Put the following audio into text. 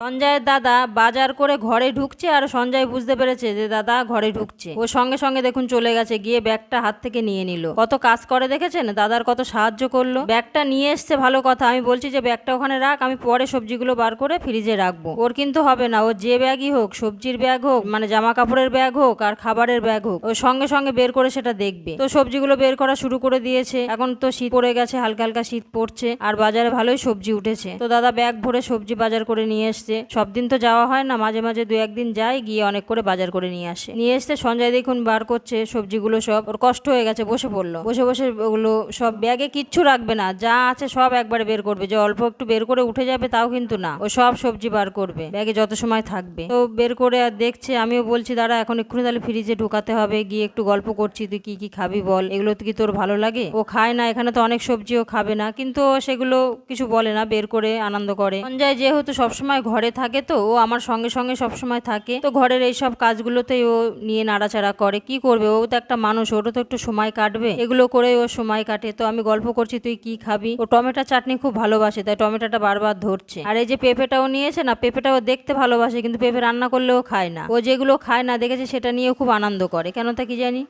সঞ্জয়ের দাদা বাজার করে ঘরে ঢুকছে আর সঞ্জয় বুঝতে পেরেছে যে দাদা ঘরে ঢুকছে। ও সঙ্গে সঙ্গে দেখুন চলে গেছে, গিয়ে ব্যাগটা হাত থেকে নিয়ে নিল। কত কাজ করে দেখেছেন, দাদার কত সাহায্য করলো। ব্যাগটা নিয়ে এসছে ভালো কথা, আমি বলছি যে ব্যাগটা ওখানে রাখ, আমি পরে সবজিগুলো বার করে ফ্রিজে রাখবো। ওর কিন্তু হবে না, ওর যে ব্যাগই হোক, সবজির ব্যাগ হোক, মানে জামা কাপড়ের ব্যাগ হোক আর খাবারের ব্যাগ হোক, ও সঙ্গে সঙ্গে বের করে সেটা দেখবে। তো সবজিগুলো বের করা শুরু করে দিয়েছে। এখন তো শীত পড়ে গেছে, হালকা হালকা শীত পড়ছে আর বাজারে ভালোই সবজি উঠেছে। তো দাদা ব্যাগ ভরে সবজি বাজার করে নিয়ে এসছে। সব দিন তো যাওয়া হয় না, মাঝে মাঝে দু একদিন যায়, গিয়ে অনেক করে বাজার করে নিয়ে আসে। নিয়ে এসে সঞ্জয় দেখুন বার করছে সবজিগুলো সব। ওর কষ্ট হয়ে গেছে, বসে পড়লো। বসে বসে ওগুলো সব ব্যাগে কিচ্ছু রাখবে না, যা আছে সব একবারে বের করবে। যে অল্প একটু বের করে উঠে যাবে তাও কিন্তু না, ও সব সবজি বার করবে ব্যাগে যত সময় থাকবে। তো বের করে আর দেখছে। আমিও বলছি দাঁড়া এখন এক্ষুনি তাহলে ফ্রিজে ঢুকাতে হবে, গিয়ে একটু গল্প করছি, তুই কি কি খাবি বল, এগুলো কি তোর ভালো লাগে? ও খায় না, এখানে তো অনেক সবজিও খাবে না, কিন্তু ও সেগুলো কিছু বলে না, বের করে আনন্দ করে। সঞ্জয় যেহেতু সবসময় ঘরে থাকে, তো ও আমার সঙ্গে সঙ্গে সবসময় থাকে, তো ঘরের এইসব কাজগুলোতেই ও নিয়ে নাড়াচাড়া করে। কি করবে, ও তো একটা মানুষ, ওরও তো একটু সময় কাটবে, এগুলো করে ও সময় কাটে। তো আমি গল্প করছি তুই কি খাবি। ও টমেটো চাটনি খুব ভালোবাসে, তাই টমেটোটা বারবার ধরছে। আর এই যে পেঁপেটাও নিয়েছে না, পেঁপেটাও দেখতে ভালোবাসে, কিন্তু পেঁপে রান্না করলেও খায় না। ও যেগুলো খায় না দেখেছে সেটা নিয়েও খুব আনন্দ করে, কেন তা কি জানি।